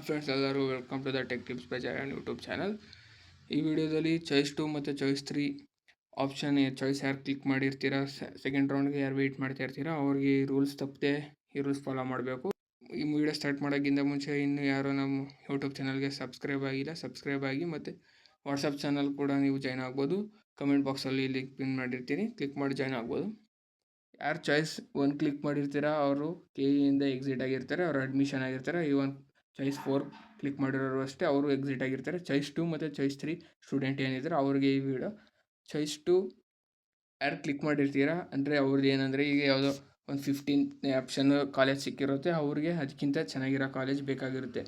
Friends ಎಲ್ಲರೂ welcome to the tech tips by Jayan YouTube channel. ಈ ವಿಡಿಯೋದಲ್ಲಿ ಚಾಯ್ಸ್ 2 ಮತ್ತು ಚಾಯ್ಸ್ 3 ಆಪ್ಷನ್ ಚಾಯ್ಸ್ ಯಾರು ಕ್ಲಿಕ್ ಮಾಡಿರ್ತೀರಾ, ಸೆಕೆಂಡ್ ರೌಂಡ್ಗೆ ಯಾರು ವೆಯ್ಟ್ ಮಾಡ್ತಾ ಇರ್ತೀರಾ ಅವ್ರಿಗೆ ಈ ರೂಲ್ಸ್ ತಪ್ಪದೆ ಈ ರೂಲ್ಸ್ ಫಾಲೋ ಮಾಡಬೇಕು. ಈ ವಿಡಿಯೋ ಸ್ಟಾರ್ಟ್ ಮಾಡೋಕ್ಕಿಂತ ಮುಂಚೆ ಇನ್ನೂ ಯಾರು ನಮ್ಮ ಯೂಟ್ಯೂಬ್ ಚಾನಲ್ಗೆ ಸಬ್ಸ್ಕ್ರೈಬ್ ಆಗಿಲ್ಲ, ಸಬ್ಸ್ಕ್ರೈಬ್ ಆಗಿ, ಮತ್ತು ವಾಟ್ಸಪ್ ಚಾನಲ್ ಕೂಡ ನೀವು ಜಾಯ್ನ್ ಆಗ್ಬೋದು. ಕಮೆಂಟ್ ಬಾಕ್ಸಲ್ಲಿ ಲಿಂಕ್ ಪಿನ್ ಮಾಡಿರ್ತೀನಿ, ಕ್ಲಿಕ್ ಮಾಡಿ ಜಾಯ್ನ್ ಆಗ್ಬೋದು. ಯಾರು ಚಾಯ್ಸ್ 1 ಕ್ಲಿಕ್ ಮಾಡಿರ್ತೀರಾ ಅವರು KEಯಿಂದ ಎಕ್ಸಿಟ್ ಆಗಿರ್ತಾರೆ, ಅವರು ಅಡ್ಮಿಷನ್ ಆಗಿರ್ತಾರೆ. ಇವನ್ ಚಾಯ್ಸ್ 4 ಕ್ಲಿಕ್ ಮಾಡಿರೋರು ಅಷ್ಟೇ, ಅವರು ಎಕ್ಸಿಟ್ ಆಗಿರ್ತಾರೆ. ಚಾಯ್ಸ್ 2 ಮತ್ತು ಚಾಯ್ಸ್ 3 ಸ್ಟೂಡೆಂಟ್ ಏನಿದ್ದಾರೆ ಅವ್ರಿಗೆ ಈ ವಿಡಿಯೋ. ಚಾಯ್ಸ್ 2 ಯಾರು ಕ್ಲಿಕ್ ಮಾಡಿರ್ತೀರಾ ಅಂದರೆ ಅವ್ರದ್ದು ಏನಂದರೆ, ಈಗ ಯಾವುದೋ ಒಂದು 15ನೇ ಆಪ್ಷನ್ ಕಾಲೇಜ್ ಸಿಕ್ಕಿರುತ್ತೆ, ಅವ್ರಿಗೆ ಅದಕ್ಕಿಂತ ಚೆನ್ನಾಗಿರೋ ಕಾಲೇಜ್ ಬೇಕಾಗಿರುತ್ತೆ.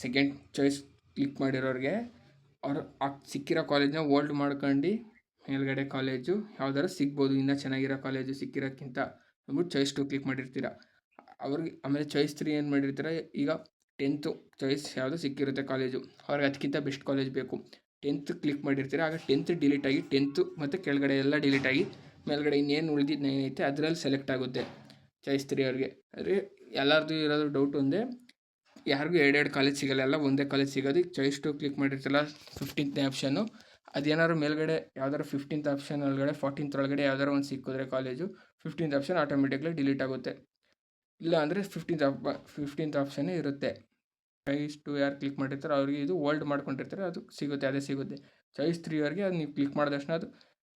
ಸೆಕೆಂಡ್ ಚಾಯ್ಸ್ ಕ್ಲಿಕ್ ಮಾಡಿರೋರಿಗೆ ಅವರು ಆ ಸಿಕ್ಕಿರೋ ಕಾಲೇಜ್ನ ಹೋಲ್ಡ್ ಮಾಡ್ಕೊಂಡು ಮೇಲ್ಗಡೆ ಕಾಲೇಜು ಯಾವ್ದಾದ್ರು ಸಿಗ್ಬೋದು, ಇನ್ನೂ ಚೆನ್ನಾಗಿರೋ ಕಾಲೇಜು ಸಿಕ್ಕಿರೋಕ್ಕಿಂತ ಅಂದ್ಬಿಟ್ಟು ಚಾಯ್ಸ್ 2 ಕ್ಲಿಕ್ ಮಾಡಿರ್ತೀರ. ಅವ್ರಿಗೆ ಆಮೇಲೆ ಚಾಯ್ಸ್ 3 ಏನು ಮಾಡಿರ್ತೀರ, ಈಗ 10th ಚಾಯ್ಸ್ ಯಾವುದು ಸಿಕ್ಕಿರುತ್ತೆ ಕಾಲೇಜು, ಅವ್ರಿಗೆ ಅದಕ್ಕಿಂತ ಬೆಸ್ಟ್ ಕಾಲೇಜ್ ಬೇಕು. 10th ಕ್ಲಿಕ್ ಮಾಡಿರ್ತೀರ, ಆಗ 10th ಡಿಲೀಟ್ ಆಗಿ 10th ಮತ್ತು ಕೆಳಗಡೆ ಎಲ್ಲ ಡಿಲೀಟ್ ಆಗಿ ಮೇಲ್ಗಡೆ ಇನ್ನೇನು ಉಳಿದಿದ್ದು ಏನೈತೆ ಅದರಲ್ಲಿ ಸೆಲೆಕ್ಟ್ ಆಗುತ್ತೆ ಚಾಯ್ಸ್ 3 ಅವ್ರಿಗೆ. ಅಂದರೆ ಎಲ್ಲರದು ಇರೋದು ಡೌಟ್ ಒಂದೇ, ಯಾರಿಗೂ ಎರಡೆರಡು ಕಾಲೇಜ್ ಸಿಗೋಲ್ಲ, ಎಲ್ಲ ಒಂದೇ ಕಾಲೇಜ್ ಸಿಗೋದು. ಈಗ ಚಾಯ್ಸ್ 2 ಕ್ಲಿಕ್ ಮಾಡಿರ್ತಿಲ್ಲ 15ನೇ ಆಪ್ಷನ್ನು, ಅದೇನಾದ್ರು ಮೇಲ್ಗಡೆ ಯಾವ್ದಾದ್ರು 15th ಆಪ್ಷನ್ ಒಳಗಡೆ 14th ಒಳಗಡೆ ಯಾವ್ದಾರು ಒಂದು ಸಿಕ್ಕಿದ್ರೆ college, 15th option automatically delete ಆಗುತ್ತೆ. ಇಲ್ಲ ಅಂದರೆ 15th ಆಪ್ಷನ್ನೇ ಇರುತ್ತೆ. ಚಾಯ್ಸ್ 2 ಯಾರು ಕ್ಲಿಕ್ ಮಾಡಿರ್ತಾರೆ ಅವ್ರಿಗೆ ಇದು ಹೋಲ್ಡ್ ಮಾಡ್ಕೊಂಡಿರ್ತಾರೆ, ಅದು ಸಿಗುತ್ತೆ, ಅದೇ ಸಿಗುತ್ತೆ. ಚಾಯ್ಸ್ 3 ಅವ್ರಿಗೆ ಅದು ನೀವು ಕ್ಲಿಕ್ ಮಾಡಿದ ತಕ್ಷಣ ಅದು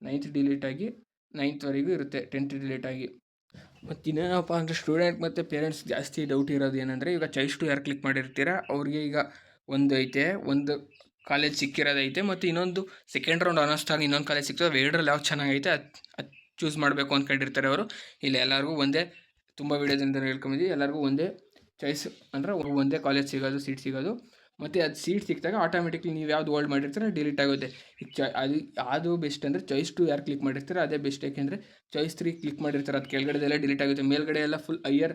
9th ಡಿಲೀಟ್ ಆಗಿ 9th ಇರುತ್ತೆ, 10th ಡಿಲೀಟ್ ಆಗಿ. ಮತ್ತು ಇನ್ನೇನಪ್ಪ ಅಂದರೆ ಸ್ಟೂಡೆಂಟ್ ಮತ್ತು ಪೇರೆಂಟ್ಸ್ ಜಾಸ್ತಿ ಡೌಟ್ ಇರೋದು ಏನಂದರೆ, ಈಗ ಚಾಯ್ಸ್ 2 ಯಾರು ಕ್ಲಿಕ್ ಮಾಡಿರ್ತೀರ ಅವ್ರಿಗೆ ಈಗ ಒಂದು ಕಾಲೇಜ್ ಸಿಕ್ಕಿರೋದೈತೆ, ಮತ್ತು ಇನ್ನೊಂದು ಸೆಕೆಂಡ್ ರೌಂಡ್ ಅನ್ನೋಷ್ಟಾಗಿ ಇನ್ನೊಂದು ಕಾಲೇಜ್ ಸಿಗ್ತದೆ. ಎರಡರಲ್ಲಿ ಯಾವ್ದು ಚೆನ್ನಾಗೈತೆ ಅದು ಚೂಸ್ ಮಾಡಬೇಕು ಅಂದ್ಕೊಂಡಿರ್ತಾರೆ ಅವರು. ಇಲ್ಲ ಎಲ್ಲರಿಗೂ ಒಂದೇ, ತುಂಬ ವೀಡಿಯೋದಿಂದ ಹೇಳ್ಕೊಂಬಿದ್ದೀವಿ, ಎಲ್ಲರಿಗೂ ಒಂದೇ ಚಾಯ್ಸ್ ಅಂದರೆ ಒಂದೇ ಕಾಲೇಜ್ ಸಿಗೋದು, ಸೀಟ್ ಸಿಗೋದು. ಮತ್ತು ಅದು ಸೀಟ್ ಸಿಕ್ಕಿದಾಗ ಆಟೋಮೆಟಿಕ್ಲಿ ನೀವು ಯಾವ್ದು ಹೋಲ್ಡ್ ಮಾಡಿರ್ತೀರ ಡಿಲೀಟ್ ಆಗುತ್ತೆ. ಈಗ ಅದು ಬೆಸ್ಟ್ ಅಂದರೆ ಚಾಯ್ಸ್ 2 ಯಾರು ಕ್ಲಿಕ್ ಮಾಡಿರ್ತೀರ ಅದೇ ಬೆಸ್ಟ್. ಯಾಕೆಂದರೆ ಚಾಯ್ಸ್ 3 ಕ್ಲಿಕ್ ಮಾಡಿರ್ತಾರೆ, ಅದು ಕೆಳಗಡೆದೆಲ್ಲ ಡಿಲೀಟ್ ಆಗುತ್ತೆ, ಮೇಲ್ಗಡೆ ಎಲ್ಲ ಫುಲ್ ಹೈಯರ್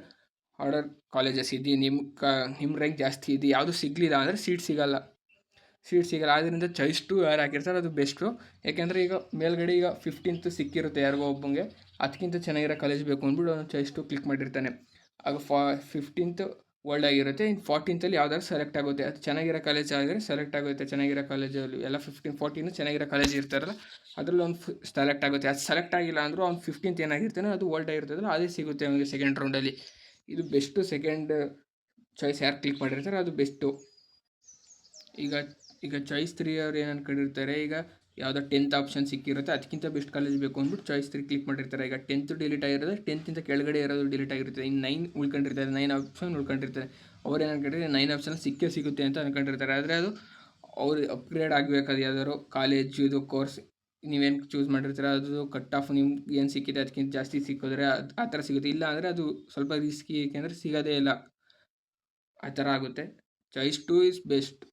ಆರ್ಡರ್ ಕಾಲೇಜಸ್ ಇದೆ, ನಿಮ್ಮ ರ್ಯಾಂಕ್ ಜಾಸ್ತಿ ಇದೆ, ಯಾವುದು ಸಿಗಲಿಲ್ಲ ಅಂದರೆ ಸೀಟ್ ಸಿಗೋಲ್ಲ. ಆದ್ದರಿಂದ ಚಾಯ್ಸ್ 2 ಯಾರು ಹಾಕಿರ್ತಾರೆ ಅದು ಬೆಸ್ಟು. ಯಾಕೆಂದರೆ ಈಗ ಮೇಲ್ಗಡೆ ಈಗ 15th ಸಿಕ್ಕಿರುತ್ತೆ ಯಾರಿಗೋ ಒಬ್ಬಂಗೆ, ಅದಕ್ಕಿಂತ ಚೆನ್ನಾಗಿರೋ ಕಾಲೇಜ್ ಬೇಕು ಅಂದ್ಬಿಟ್ಟು ಅವನು ಚಾಯ್ಸ್ 2 ಕ್ಲಿಕ್ ಮಾಡಿರ್ತಾನೆ. ಆಗ 15th ವರ್ಲ್ಡ್ ಆಗಿರುತ್ತೆ, ಇನ್ನು 14th ಯಾವ್ದಾದ್ರು ಸೆಲೆಕ್ಟ್ ಆಗುತ್ತೆ. ಅದು ಚೆನ್ನಾಗಿರೋ ಕಾಲೇಜ್ ಆದರೆ ಸೆಲೆಕ್ಟ್ ಆಗುತ್ತೆ. ಚೆನ್ನಾಗಿರೋ ಕಾಲೇಜಲ್ಲಿ ಎಲ್ಲ 14 ಚೆನ್ನಾಗಿರೋ ಕಾಲೇಜ್ ಇರ್ತಾರಲ್ಲ ಅದರಲ್ಲಿ ಒಂದು ಸೆಲೆಕ್ಟ್ ಆಗುತ್ತೆ. ಅದು ಸೆಲೆಕ್ಟ್ ಆಗಿಲ್ಲ ಅಂದರೂ ಅವ್ನು 15th ಏನಾಗಿರ್ತಾನೆ ಅದು ವರ್ಲ್ಡ್ ಆಗಿರ್ತದಲ್ಲ ಅದೇ ಸಿಗುತ್ತೆ ಅವನಿಗೆ ಸೆಕೆಂಡ್ ರೌಂಡಲ್ಲಿ. ಇದು ಬೆಸ್ಟು. ಸೆಕೆಂಡ್ ಚಾಯ್ಸ್ ಯಾರು ಕ್ಲಿಕ್ ಮಾಡಿರ್ತಾರೆ ಅದು ಬೆಸ್ಟು. ಈಗ ಚಾಯ್ಸ್ 3 ಅವ್ರು ಏನು ಅಂದ್ಕೊಂಡಿರ್ತಾರೆ, ಈಗ ಯಾವುದೋ 10th ಆಪ್ಷನ್ ಸಿಕ್ಕಿರುತ್ತೆ, ಅದಕ್ಕಿಂತ ಬೆಸ್ಟ್ ಕಾಲೇಜ್ ಬೇಕು ಅಂದ್ಬಿಟ್ಟು ಚಾಯ್ಸ್ 3 ಕ್ಲಿಕ್ ಮಾಡಿರ್ತಾರೆ. ಈಗ 10th ಡಿಲೀಟ್ ಆಗಿರೋದು, 10th ಕೆಳಗಡೆ ಇರೋದು ಡಿಲೀಟ್ ಆಗಿರ್ತದೆ, ಇನ್ನು 9 ಉಳ್ಕೊಂಡಿರ್ತಾರೆ, 9 ಆಪ್ಷನ್ ಉಳ್ಕೊಂಡಿರ್ತಾರೆ. ಅವ್ರು ಏನು ಅಂದ್ಕೊಂಡಿರ್ತಾರೆ 9 ಆಪ್ಷನ್ ಸಿಗುತ್ತೆ ಅಂತ ಅಂದ್ಕೊಂಡಿರ್ತಾರೆ. ಆದರೆ ಅದು ಅವ್ರು ಅಪ್ಗ್ರೇಡ್ ಆಗಬೇಕು. ಅದು ಯಾವ್ದಾದ್ರು ಕಾಲೇಜ್ ಇದು ಕೋರ್ಸ್ ನೀವೇನು ಚೂಸ್ ಮಾಡಿರ್ತೀರ ಅದು ಕಟ್ ಆಫ್ ನಿಮ್ಗೆ ಏನು ಸಿಕ್ಕಿದೆ ಅದಕ್ಕಿಂತ ಜಾಸ್ತಿ ಸಿಕ್ಕಿದ್ರೆ ಆ ಥರ ಸಿಗುತ್ತೆ. ಇಲ್ಲ ಅಂದರೆ ಅದು ಸ್ವಲ್ಪ ರಿಸ್ಕಿ, ಏಕೆಂದರೆ ಸಿಗೋದೇ ಇಲ್ಲ, ಆ ಥರ ಆಗುತ್ತೆ. Choice 2 is best.